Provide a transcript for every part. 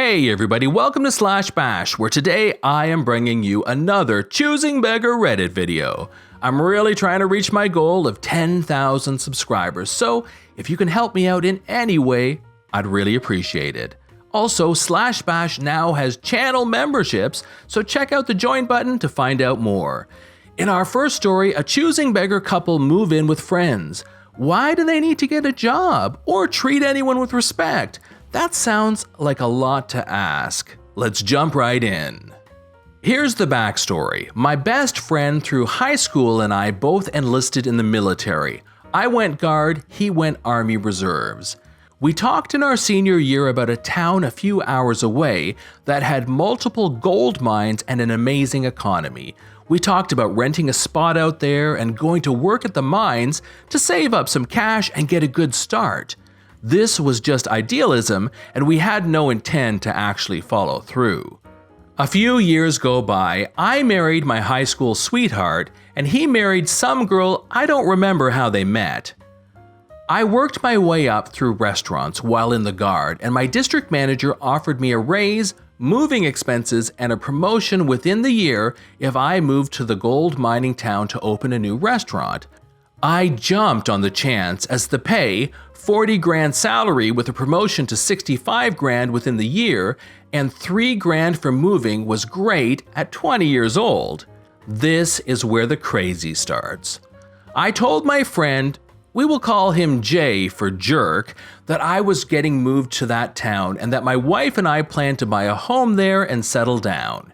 Hey everybody, welcome to Slash Bash, where today I am bringing you another Choosing Beggar Reddit video. I'm really trying to reach my goal of 10,000 subscribers, so if you can help me out in any way, I'd really appreciate it. Also, Slash Bash now has channel memberships, so check out the join button to find out more. In our first story, a Choosing Beggar couple move in with friends. Why do they need to get a job or treat anyone with respect? That sounds like a lot to ask. Let's jump right in. Here's the backstory. My best friend through high school and I both enlisted in the military. I went Guard, he went Army Reserves. We talked in our senior year about a town a few hours away that had multiple gold mines and an amazing economy. We talked about renting a spot out there and going to work at the mines to save up some cash and get a good start. This was just idealism, and we had no intent to actually follow through. A few years go by, I married my high school sweetheart, and he married some girl I don't remember how they met. I worked my way up through restaurants while in the Guard, and my district manager offered me a raise, moving expenses, and a promotion within the year if I moved to the gold mining town to open a new restaurant. I jumped on the chance as the pay, 40 grand salary with a promotion to 65 grand within the year, and 3 grand for moving was great at 20 years old. This is where the crazy starts. I told my friend, we will call him Jay for jerk, that I was getting moved to that town and that my wife and I planned to buy a home there and settle down.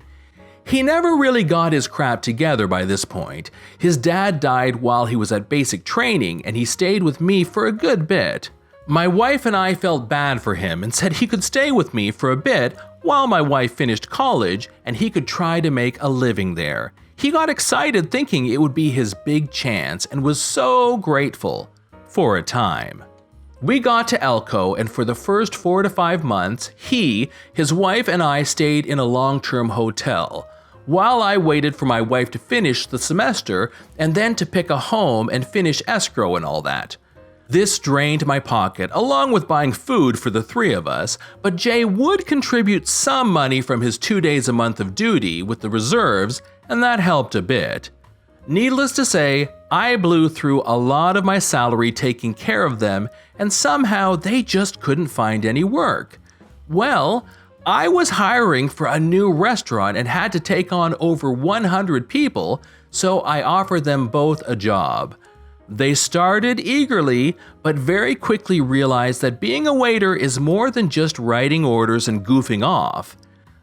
He never really got his crap together by this point. His dad died while he was at basic training and he stayed with me for a good bit. My wife and I felt bad for him and said he could stay with me for a bit while my wife finished college and he could try to make a living there. He got excited thinking it would be his big chance and was so grateful. For a time. We got to Elko, and for the first 4 to 5 months, he, his wife, and I stayed in a long-term hotel, while I waited for my wife to finish the semester and then to pick a home and finish escrow and all that. This drained my pocket, along with buying food for the 3 of us, but Jay would contribute some money from his 2 days a month of duty with the reserves, and that helped a bit. Needless to say, I blew through a lot of my salary taking care of them, and somehow they just couldn't find any work. Well, I was hiring for a new restaurant and had to take on over 100 people, so I offered them both a job. They started eagerly, but very quickly realized that being a waiter is more than just writing orders and goofing off.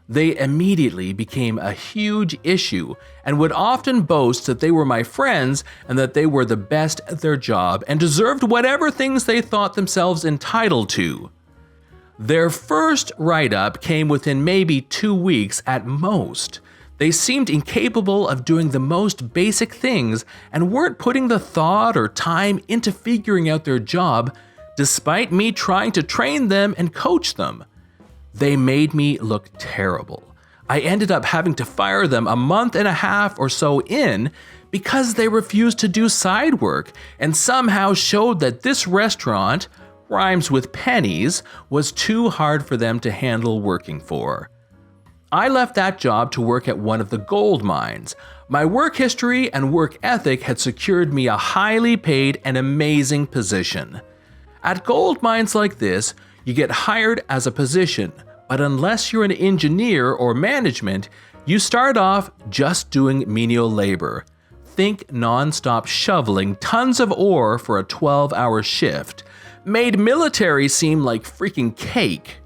They immediately became a huge issue and would often boast that they were my friends and that they were the best at their job and deserved whatever things they thought themselves entitled to. Their first write-up came within maybe 2 weeks at most. They seemed incapable of doing the most basic things and weren't putting the thought or time into figuring out their job, despite me trying to train them and coach them. They made me look terrible. I ended up having to fire them a month and a half or so in because they refused to do side work and somehow showed that this restaurant, rhymes with pennies, was too hard for them to handle working for. I left that job to work at one of the gold mines. My work history and work ethic had secured me a highly paid and amazing position. At gold mines like this, you get hired as a position, but unless you're an engineer or management, you start off just doing menial labor. Think non-stop shoveling tons of ore for a 12-hour shift. Made military seem like freaking cake.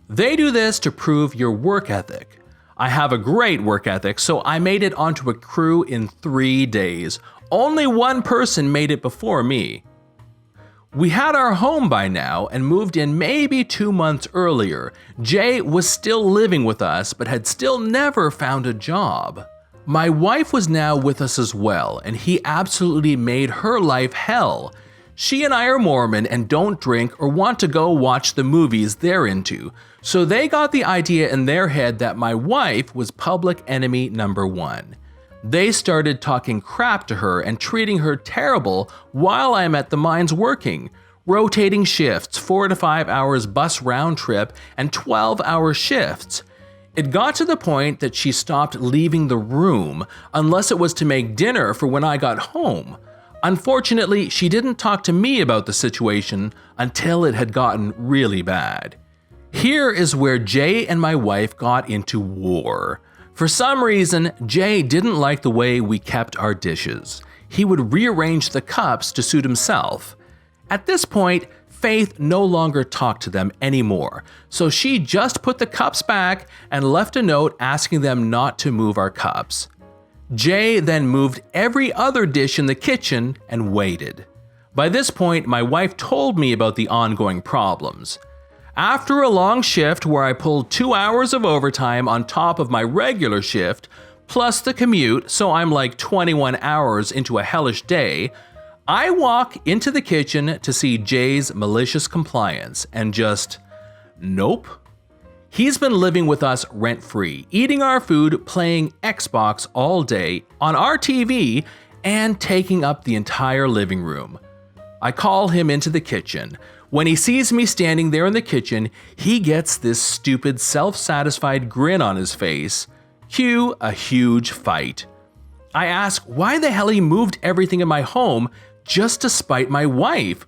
They do this to prove your work ethic. I have a great work ethic, so I made it onto a crew in 3 days. Only one person made it before me. We had our home by now and moved in maybe 2 months earlier. Jay was still living with us but had still never found a job. My wife was now with us as well, and he absolutely made her life hell. She and I are Mormon and don't drink or want to go watch the movies they're into, so they got the idea in their head that my wife was public enemy number 1. They started talking crap to her and treating her terrible while I'm at the mines working, rotating shifts, 4 to 5 hours bus round trip, and 12-hour shifts. It got to the point that she stopped leaving the room unless it was to make dinner for when I got home. Unfortunately, she didn't talk to me about the situation until it had gotten really bad. Here is where Jay and my wife got into war. For some reason, Jay didn't like the way we kept our dishes. He would rearrange the cups to suit himself. At this point, Faith no longer talked to them anymore, so she just put the cups back and left a note asking them not to move our cups. Jay then moved every other dish in the kitchen and waited. By this point, my wife told me about the ongoing problems. After a long shift where I pulled 2 hours of overtime on top of my regular shift, plus the commute, so I'm like 21 hours into a hellish day, I walk into the kitchen to see Jay's malicious compliance and just, nope. He's been living with us rent-free, eating our food, playing Xbox all day on our TV, and taking up the entire living room. I call him into the kitchen. When he sees me standing there in the kitchen, he gets this stupid, self-satisfied grin on his face. Cue a huge fight. I ask why the hell he moved everything in my home just to spite my wife.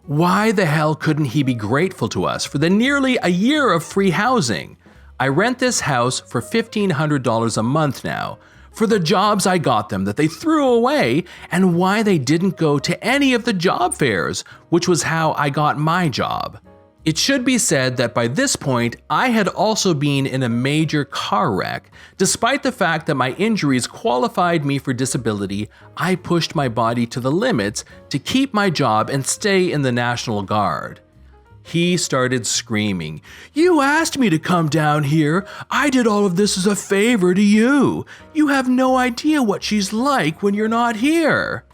Why the hell couldn't he be grateful to us for the nearly a year of free housing? I rent this house for $1,500 a month now, for the jobs I got them that they threw away, and why they didn't go to any of the job fairs, which was how I got my job. It should be said that by this point, I had also been in a major car wreck. Despite the fact that my injuries qualified me for disability, I pushed my body to the limits to keep my job and stay in the National Guard. He started screaming, "You asked me to come down here. I did all of this as a favor to you. You have no idea what she's like when you're not here."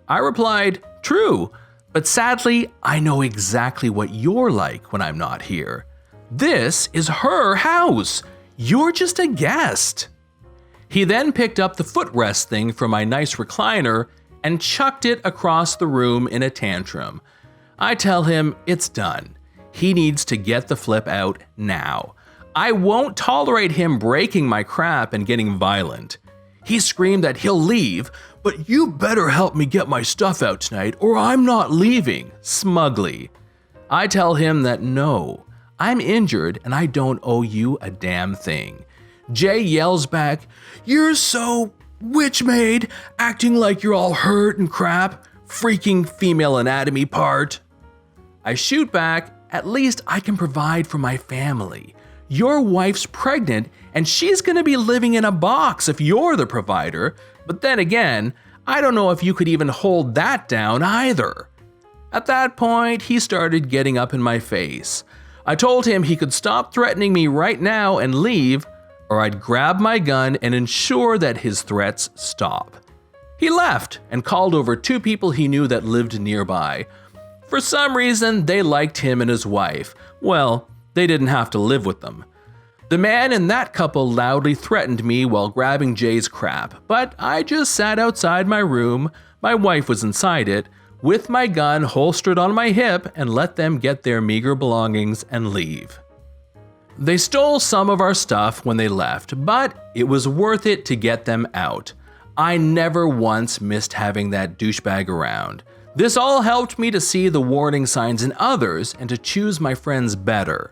I replied, "True. But sadly, I know exactly what you're like when I'm not here. This is her house. You're just a guest." He then picked up the footrest thing from my nice recliner and chucked it across the room in a tantrum. I tell him it's done. He needs to get the flip out now. I won't tolerate him breaking my crap and getting violent. He screamed that he'll leave, but you better help me get my stuff out tonight or I'm not leaving, smugly. I tell him that no, I'm injured and I don't owe you a damn thing. Jay yells back, "You're so witch-made, acting like you're all hurt and crap, freaking female anatomy part." I shoot back, "At least I can provide for my family. Your wife's pregnant and she's gonna be living in a box if you're the provider. But then again, I don't know if you could even hold that down either." At that point, he started getting up in my face. I told him he could stop threatening me right now and leave, or I'd grab my gun and ensure that his threats stop. He left and called over 2 people he knew that lived nearby. For some reason, they liked him and his wife. Well, they didn't have to live with them. The man in that couple loudly threatened me while grabbing Jay's crap, but I just sat outside my room, my wife was inside it, with my gun holstered on my hip and let them get their meager belongings and leave. They stole some of our stuff when they left, but it was worth it to get them out. I never once missed having that douchebag around. This all helped me to see the warning signs in others and to choose my friends better.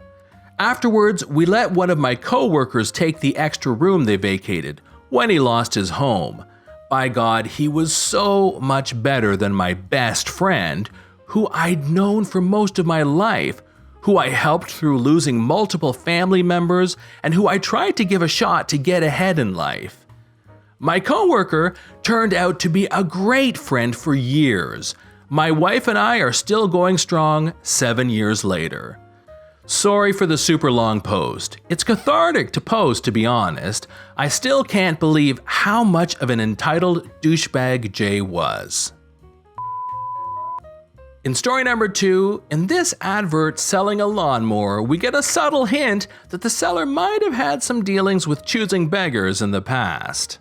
Afterwards, we let one of my co-workers take the extra room they vacated when he lost his home. By God, he was so much better than my best friend, who I'd known for most of my life, who I helped through losing multiple family members, and who I tried to give a shot to get ahead in life. My coworker turned out to be a great friend for years. My wife and I are still going strong 7 years later. Sorry for the super long post. It's cathartic to post, to be honest. I still can't believe how much of an entitled douchebag Jay was. In story number 2, in this advert selling a lawnmower, we get a subtle hint that the seller might have had some dealings with choosing beggars in the past.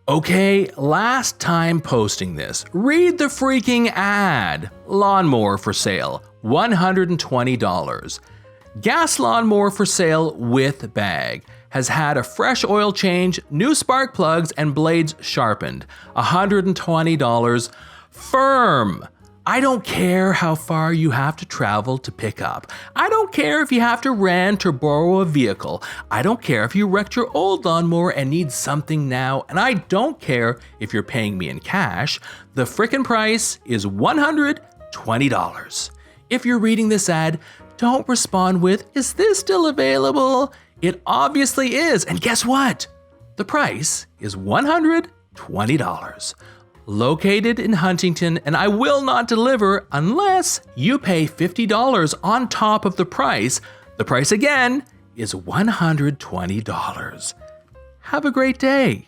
Okay, last time posting this, read the freaking ad. Lawnmower for sale, $120. Gas lawnmower for sale with bag. Has had a fresh oil change, new spark plugs, and blades sharpened. $120 firm. I don't care how far you have to travel to pick up. I don't care if you have to rent or borrow a vehicle. I don't care if you wrecked your old lawnmower and need something now. And I don't care if you're paying me in cash. The frickin' price is $120. If you're reading this ad, don't respond with, "Is this still available?" It obviously is. And guess what? The price is $120. Located in Huntington, and I will not deliver unless you pay $50 on top of the price. The price again is $120. Have a great day.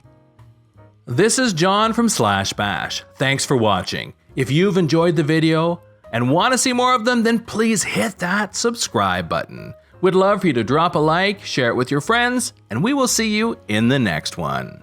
This is John from Slash Bash. Thanks for watching. If you've enjoyed the video and want to see more of them, then please hit that subscribe button. We'd love for you to drop a like, share it with your friends, and we will see you in the next one.